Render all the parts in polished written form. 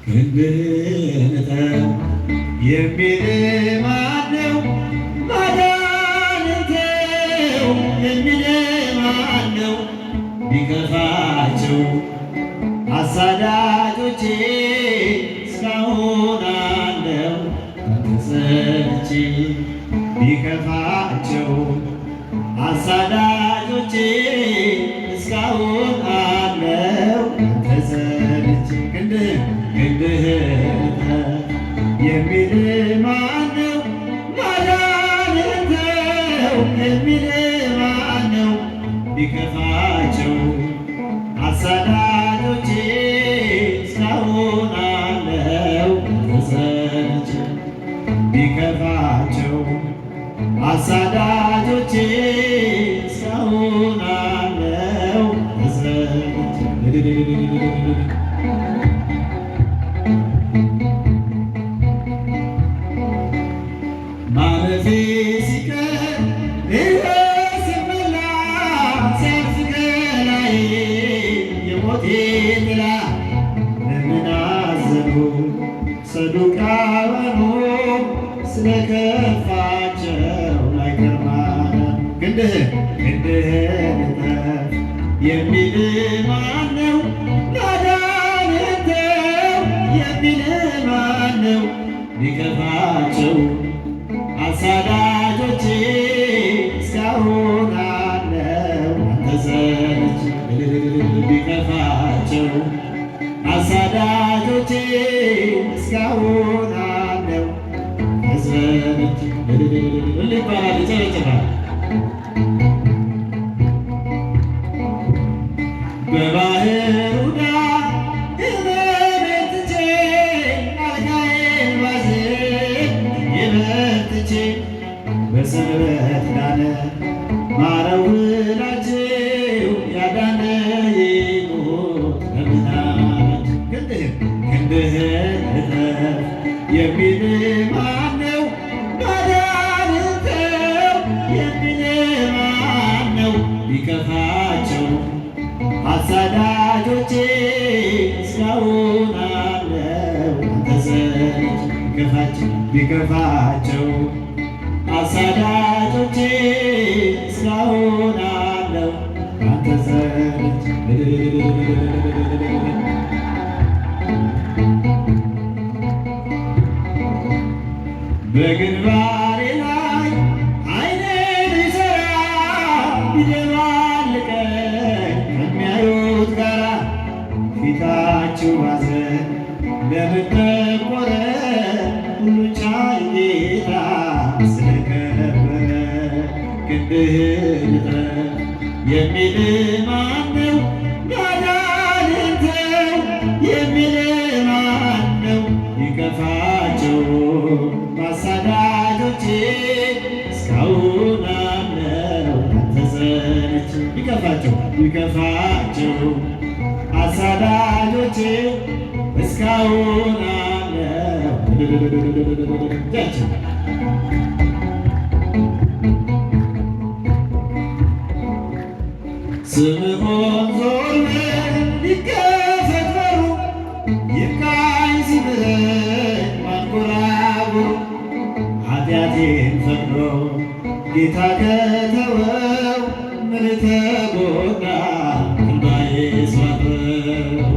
ክንድህን የሚል ማነው? ማዳንን ተው የሚል ማነው? ቢከፋቸው አሳዳጆቼ እስካሁን አለው ተሰልቼ ቢከፋቸው አሳዳጆቼ እስካሁን አለው ተሰልቼ ክንድህን የሚል ማነው? ማዳንን ተው የሚል ማነው? ቢከፋቸው አሳዳጆቼ እስካሁን አለው ተሰልቼ ቢከፋቸው አሳዳጆቼ እስካሁን አለው ተሰልቼ ማለፌ ሲቀር ሲበላ ሲያልፍ ገላዬ የሞቴ ጥላ ለምን አዘኑ ሰዱቃውያኑ ስለከፋቸው ላይቀር ማዳን ክንድህን የሚል ማነው? ማዳንን ተው የሚል ማነው? ቢከፋቸው አሳዳጆቼ እስካሁን አለው ተሰልቼ ቢከፋቸው አሳዳጆቼ እስካሁን አለው ተሰልቼ ይባላል ይጨበጭባል። በባህሩ ዳር እመቤት ትቼ አልጋዬን ባዝን የበርትቼ በሰንበት ዳነ ማረው ብላችሁ ያዳነ ይሙት ለምናች ክንድህን የሚል ማነው? ማዳንን ተው የሚል ማነው? ቢከፋቸው አሳዳጆቼ እስካሁን አለው ተሰልቼ ቢከፋቸው አሳዳጆቼ እስካሁን አለው ተሰልቼ በግንባሬ ላይ ዓይኔን ይሠራ ቢደባልቀኝ ከሚያዩት ጋራ ፊታችሁ ሐዘን ለምን ጠቆረ? ሁሉን ቻይ ጌታ ስለከበረ ክንድህን የሚል ማነው? ማዳንን ተው የሚል ማነው? ቢከፋቸው አሳዳጆቼ እስካሁን አለው ተሰልቼ ቢከፋቸው አሳዳጆቼ እስካሁን አለው ስምዖን ዞር በል ይከፈት በሩ ይብቃኝ ሲምረኝ ማንጎራጉሩ ኃጢአቴን ፈቅዶ ጌታ ከተወው ምን ተጎዳ እንባዬ ስዋጠው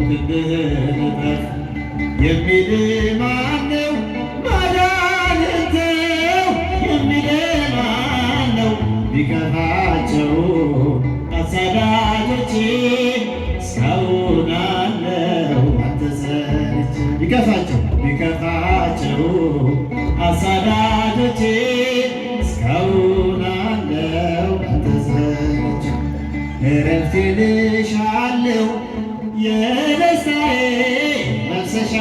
ክንድህን የሚል ማነው? ማዳንን ተው የሚል ማነው? ቢከፋቸው አሳዳጆቼ እስካሁን አለው ተሰልቼ ቢከፋቸው አሳዳጆቼ እስካሁን አለው ተሰልቼ እረፍቴ ልሻለሁ የደስታዬ መፍሰሻ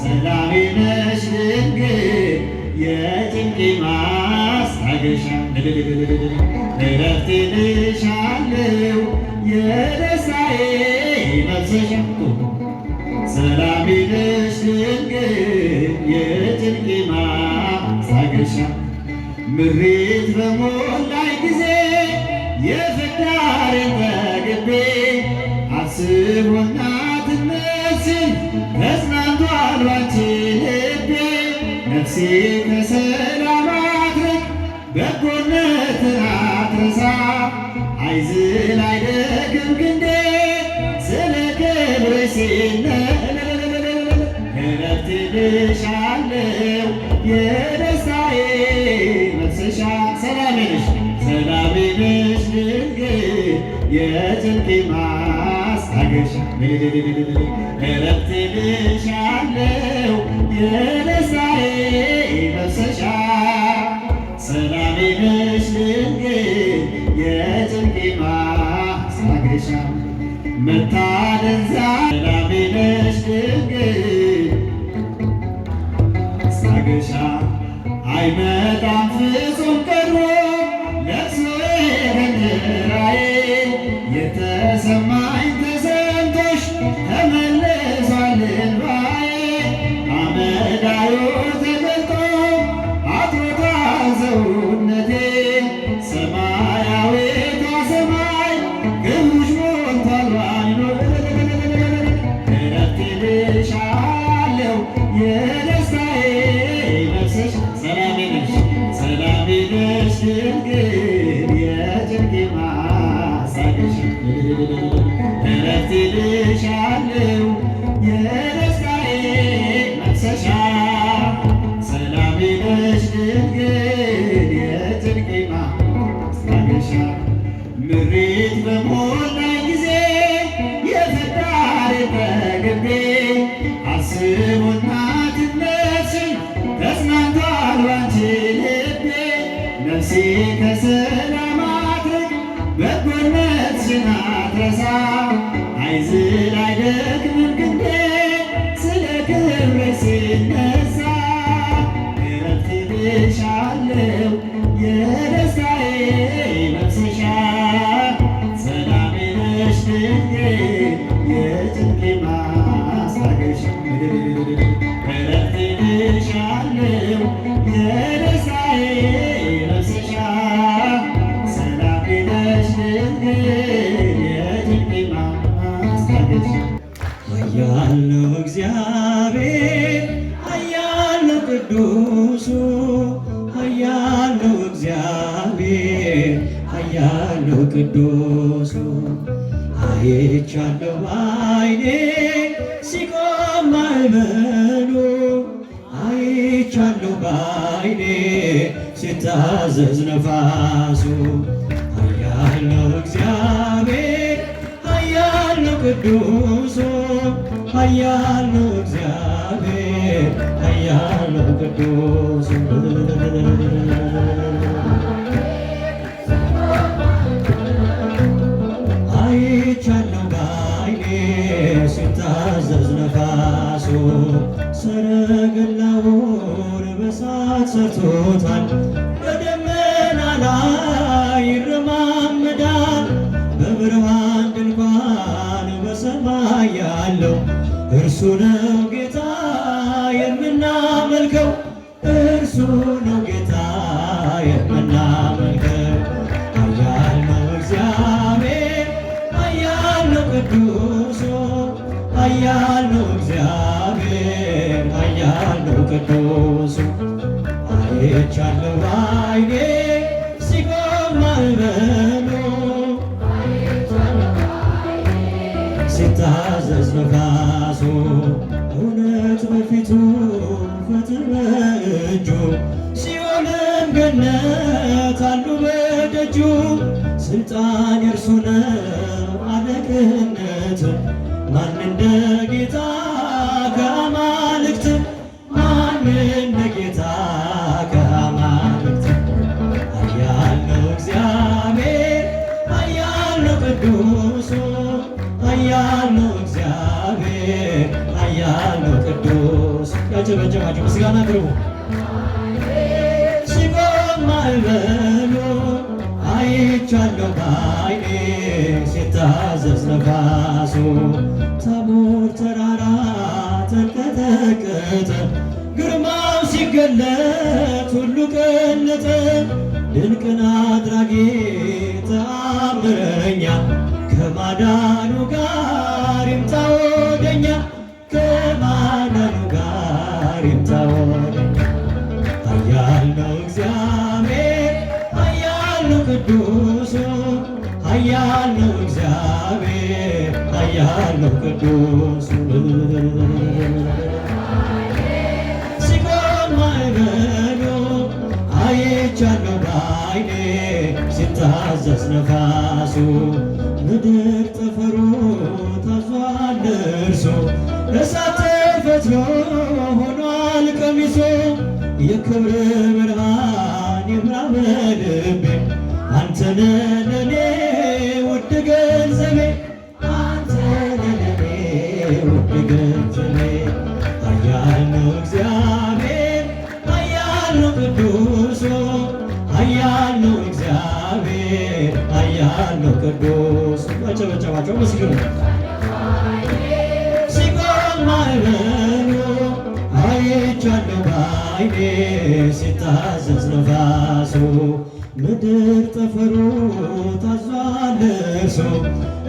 ሰላሜ ነሽ ድንግል የጭንቄ ማስታገሻ እረፍቴ ልሻለሁ የደስታዬ መፍሰሻ ሰላሜ ነሽ ድንግል የጭንቄ ማስታገሻ ምሬት በሞላኝ ጊዜ የፍዳሬን ተግቤ አስቦና ትመስል ተጽናንቷል ባንቺ ልቤ ነፍሴ ከሰላም አትርቅ በጎነትን አትርሳ አይዝል አይደክም ክንዴ ስለ ክብርሽ እረፍት እልሻለሁ የደስታዬ መፍሰሻ ሰላሜ ነሽ ሰላሜ ነሽ ድንግል የጭንቄ ማስታገሻ እረፍት እልሻለሁ የደስታዬ መፍሰሻ ሰላሜ ነሽ ድንግል የጭንቄ ማስታገሻ መታደንዛ ሰላሜ ነሽ ድንግል ማስታገሻ አይመጣም ፍጹም ቀድሞ ለቅሶዬ ከእንጀራዬ የተሰማኝ ተሰምቶሽ ተመልሷል እንባዬ አመዳዩ ተገልጦ አጥሮታል ሰውነቴ ሰማያዊቷ ሰማይ ክብርሽ ሞልቷል ባይኖር እረፍት እልሻለሁ የደስታዬ መፍሰሻ ሰላሜ ነሽ ድንግል የጭንቄ ማስታገሻ እረፍት እልሻለሁ የደስታዬ መፍሰሻ ሰላሜ ነሽ ድንግል የጭንቄ ማስታገሻ ምሬት በሞላኝ ጊዜ የፈጣሪ በግቤ አስቦ እናትነትሽን ተጽናንቷል ባንቺ ልቤ ነፍሴ ከሰላም አትርቅ በጎነትሽን አትረሳ አይዝል አይደክምም ክንዴ ስለ ክብርሽ ሲነሳ እረፍት እልሻለሁ የደስታዬ መፍሰሻ ሰላሜ ነሽ ድንግል የጭንቄ ማስታገሻ እረፍት እልሻለሁ የደስታዬ መፍሰሻ ሰላሜ ነሽ ድንግል የጭንቄ ማስታገሻ ኃያል ነው እግዚአብሔር ኃያል ነው ቅዱሱ ኃያል ነው እግዚአብሔር ኃያል ነው ቅዱሱ አይቻለሁ በዓይኔ ሲቆም ማዕበሉ አይቻለሁ በዓይኔ ሲታዘዝ ነፋሱ ኃያል ነው እግዚአብሔር ኃያል ነው ቅዱሱ ኃያል ነው እግዚአብሔር ኃያል ነው ቅዱሱ አይቻለሁ በዓይኔ ሲታዘዝ ነፋሱ ሰረገላውን በእሳት ሰርቶታል በደመና ላይ ይረማመዳል በብርሃን ድንኳን በሰማይ ያለው እርሱ ነው ጌታ የምናመልከው እርሱ ነው ጌታ የምናመልከው ኃያል ነው እግዚአብሔር ኃያል ነው ቅዱሱ ኃያል ነው እግዚአብሔር ኃያል ነው ቅዱሱ አይቻለሁ በዓይኔ ሲቆም ማዕበሉ ሲታዘዝ ነፋሱ እውነት በፊቱ ፍትሕ በእጁ ሲኦልም ገነት አሉ በደጁ ስልጣን የእርሱ ነው አለቅነት ማን እንደ ጌታ ከአማልክት ማን እንደ ጌታ ከአማልክት ኃያል ነው እግዚአብሔር ኃያል ነው ቅዱሱ ኃያል ነው እግዚአብሔር ኃያል ነው ቅዱስ ያጨበጨባቸው ምስጋና አቅርቡ ሲቆም ማዕበሉ አይቻለሁ በዓይኔ ሲታዘዝ ነፋሱ ታቦር ተራራ ተንቀጠቀጠ ግርማው ሲገለጥ ሁሉ ቀለጠ ድንቅን አድራጊ ተአምረኛ ከማዳኑ ጋር ይምጣ ወደኛ ኃያለው ቅዱስ ሲቆም ማዕበሉ አይቻለሁ ባይኔ ሲታዘዝ ነፋሱ ምድር ጠፈሩ ታዟል እርሱ እሳት ተፈትሎ ሆኗል ቀሚሱ የክብር ብርሃን ይብራ በልቤ አንተነ ለኔ ውድ ገንዘቤ አንተነ ለኔ ውድ ገንዘቤ ኃያል ነው እግዚአብሔር ኃያል ነው ቅዱስ ኃያል ነው እግዚአብሔር ኃያል ነው ቅዱስ በጨበጨባቸው መስግኑ ሲቆም ማዕበሉ አይቻለሁ ባይኔ ሲታዘዝ ነፋሱ ምድር ጠፈሩ ታዟል እርሱ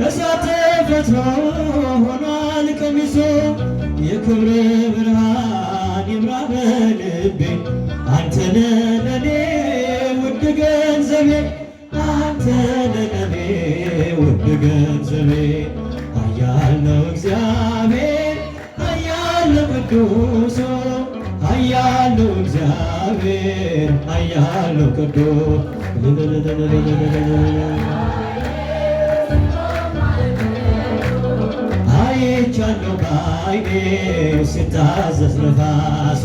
እሳት ተፈትሎ ሆኗል ቀሚሱ የክብር ብርሃን ይብራ በልቤ አንተነ ለኔ ውድ ገንዘቤ አንተነ ለኔ ውድ ገንዘቤ ኃያል ነው እግዚአብሔር ኃያል ነው ቅዱስ ኃያል ነው እግዚአብሔር ኃያል ነው ቅዱስ አይቻለሁ ባይኔ ሲታዘዝ ነፋሱ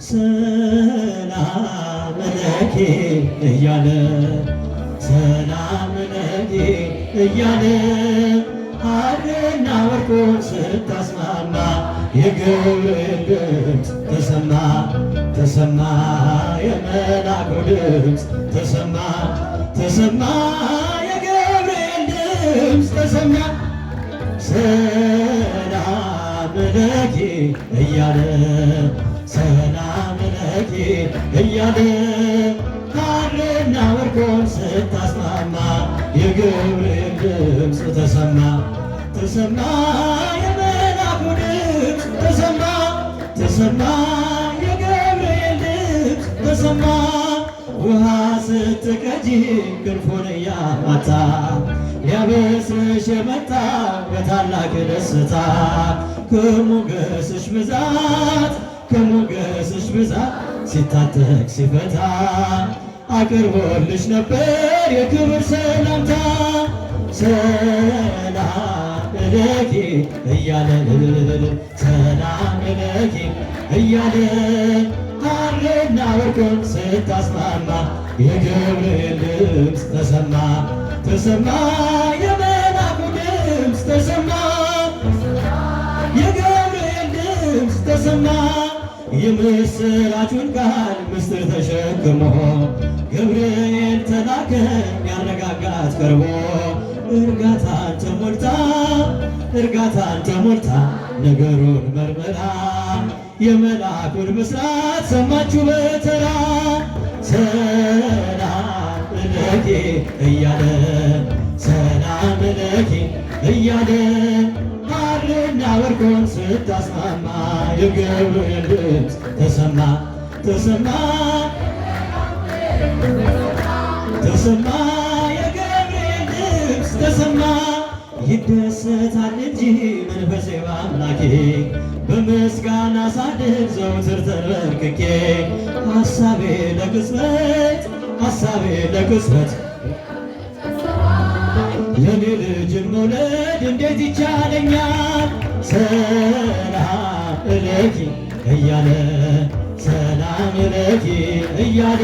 ሰላም ለኪ እያለ ሰላም ለኪ እያለ ሐርና ወርቁን ስታስማማ የገብርኤል ድምፅ ተሰማ ተሰማ የመልአኩ ድምፅ ተሰማ ተሰማ የገብርኤል ድምፅ ተሰማ ሰላም ለኪ እያለ ሰላም ለኪ እያለ ሐርና ወርቁን ስታስማማ የገብርኤል ድምፅ ተሰማ ተሰማ የመልአኩ ድምፅ ተሰማ ተሰማ የገብርኤል ድምፅ ተሰማ ውሃ ስትቀጂ ክንፉን እያማታ ሊያበስርሽ የመጣ በታላቅ ደስታ ከሞገስሽ ብዛት ከሞገስሽ ብዛት ሲታጠቅ ሲፈታ አቅርቦልሽ ነበር የክብር ሰላምታ ሰላም ለኪ እያለ ሰላም ለኪ እያለ ሐርና ወርቁን ስታስማማ የገብርኤል ድምፅ ተሰማ ተሰማ የመልአኩ ድምፅ ተሰማ የገብርኤል ድምፅ ተሰማ የምስራቹን ቃል ምስጢር ተሸክሞ ገብርኤል ተላከ ያረጋጋት ቀርቦ እርጋታን ተሞልታ ነገሩን መርምራ የመልአኩን ምስራት ሰማችሁ በተራ ሰላም ለኪ እያለ ሰላም ለኪ እያለ ሐርና ወርቁን ስታስማማ የገብርኤል ድምፅ ተሰማ ተሰማ ተሰማ የገብርኤል ድምፅ ተሰማ ይደሰታል እንጂ መንፈሴ በአምላኬ በምስጋና ሳድር ዘወትር ተንበርክኬ ሐሳቤ ለቅጽበት የኔ ልጅን መውለድ እንዴት ይቻለኛል ሰላም ለኪ እያለ ሰላም ለኪ እያለ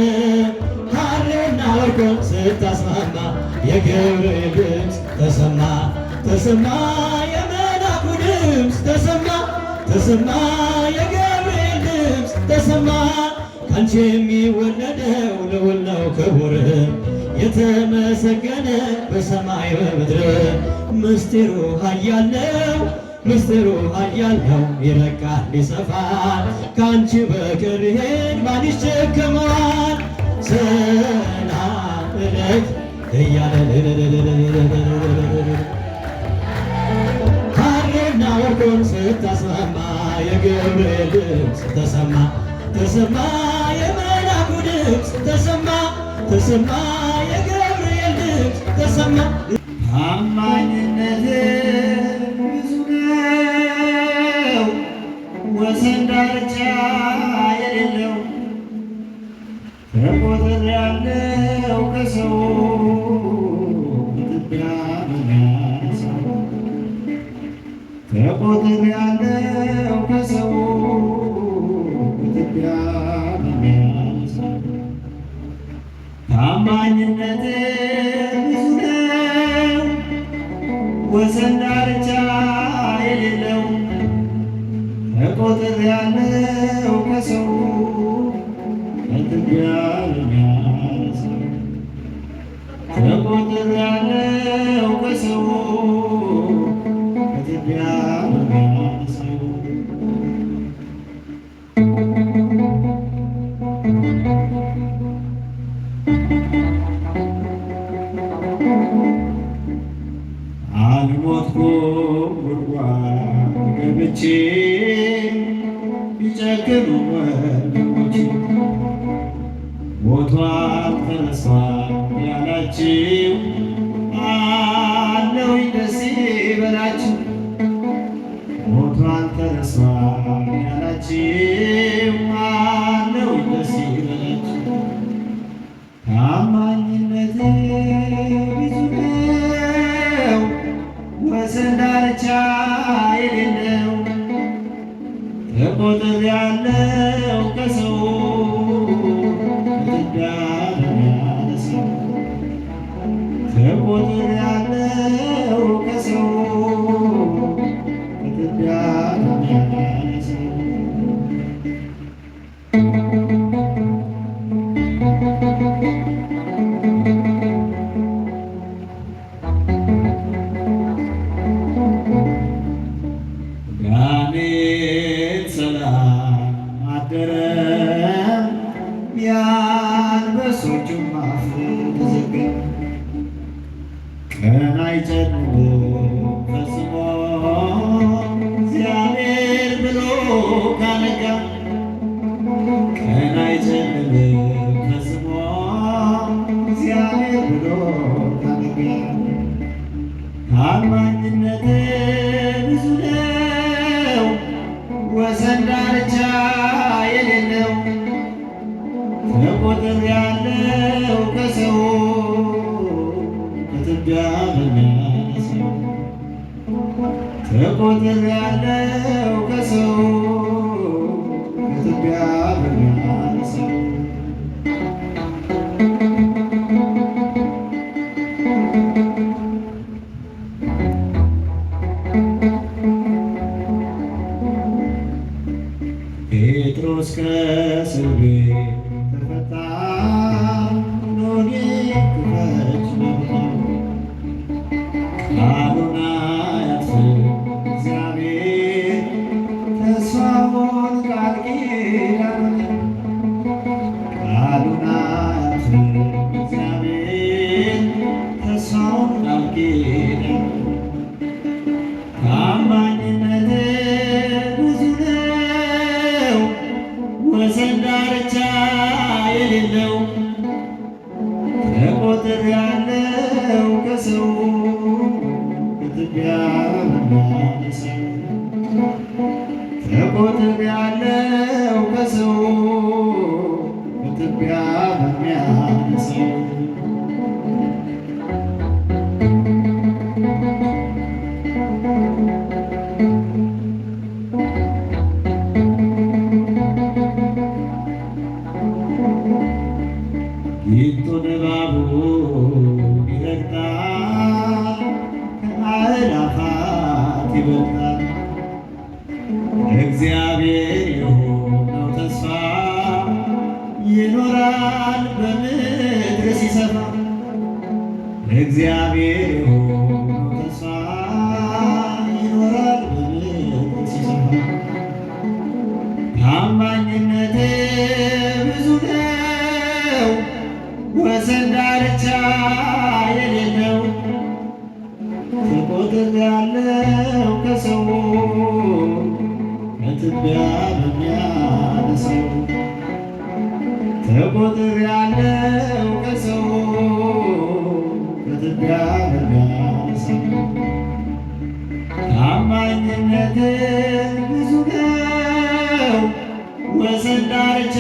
ሐርና ወርቁን ስታስማማ የገብርኤል ድምፅ ተሰማ ተሰማ የመልአኩ ድምፅ ተሰማ ተሰማ የገብርኤል ድምፅ ተሰማ ካንቺ የሚወለደው ልዑል ነው ክቡር የተመሰገነ በሰማይ በምድር ምስጢሩ ኃያል ነው ይረቃል ይሰፋል ካንቺ በቀር ይሄን ማን ይሸከመዋል ሰላም ለኪ እያለ ሐርና ወርቁን ስታስማማ የገብርኤል ድምፅ ተሰማ ተሰማ የመልአኩ ድምፅ ተሰማ ተሰማ የገብርኤል ድምፅ ተሰማ ታማኝነትህ ብዙ ነው ወሰን ዳርቻ የሌለው ከቁጥር ያለው ከሰው ኢትዮጵያ በሚያነሳው ከቁጥር ያለው ከሰው ኢትዮጵያ በሚያነሳው ታማኝነት ብዙ ነው ወሰን ዳርቻ የሌለው ከቁጥር ያለው ከሰው ኢትዮጵያ በሚያነሳው ከቁጥር ያለው ከሰው ኢትዮጵያ በሚያነሳው አልሞትኩም ጉድጓድ ገብቼ ቢጨክኑ ወንድሞቼ ሞቷል ተነስቷል ያላችሁ አለሁኝ ደስ ይበላችሁ። ሞቷል ተነስቷል ያላችሁ አለሁኝ ደስ ይበላችሁ። ታማኝነት ብዙ ነው ወሰን ዳርቻ የሌለው ከቁጥር ያለው ከሰው ኢትዮጵያ በሚያነሳው ከቁጥር ያለው ከሰው ኢትዮጵያ በሚያነሳው ጋኔን ሰላም አደረ የአንበሶቹም አፍ ተዘጋ። ቀን አይጨልምም ፈጽሞ እግዚአብሔር ብሎ ካነጋ። ቀን አይጨልምም ፈጽሞ እግዚአብሔር ብሎ ካነጋ። ታማኝነት ብዙ ነው ወሰን ዳርቻ የሌለው ከቁጥር ያለው ከሰው ኢትዮጵያ በሚያነሳው ከቁጥር ያለው ከሰው ኢትዮጵያ በሚያነሳው ጴጥሮስ ከእስር ቤት ተፈታ ሎሌ ክፈች መብታው ቃሉን አያጥፍም እግዚአብሔር ተስፋውን ቃል ኪዳኑን ቃሉን አያጥፍም እግዚአብሔር ተስፋውን ቃል ኪዳኑን ታማኝነት ብዙ ነው ወሰን ዳርቻ የሌለው ከቁጥር ያለው ከሰው ኢትዮጵያ በሚያነሳው ከቁጥር ያለው ከሰው ኢትዮጵያ በሚያነሳው ጊንጡን እባቡን ይረግጣል ከአእላፋት ይበልጣል። እግዚአብሔር የሆነው ተስፋ ይኖራል በምድር ሲሰፋ። እግዚአብሔር የሆነው ተስፋ ይኖራል በምድር ሲሰፋ። ታማኝነት ብዙ ነው ወሰን ዳርቻ የሌለው ከቁጥር ያለው ከሰው ኢትዮጵያ በሚያነሳው ከቁጥር ያለው ከሰው ኢትዮጵያ በሚያነሳው ታማኝነት ብዙ ነው ወሰን ዳርቻ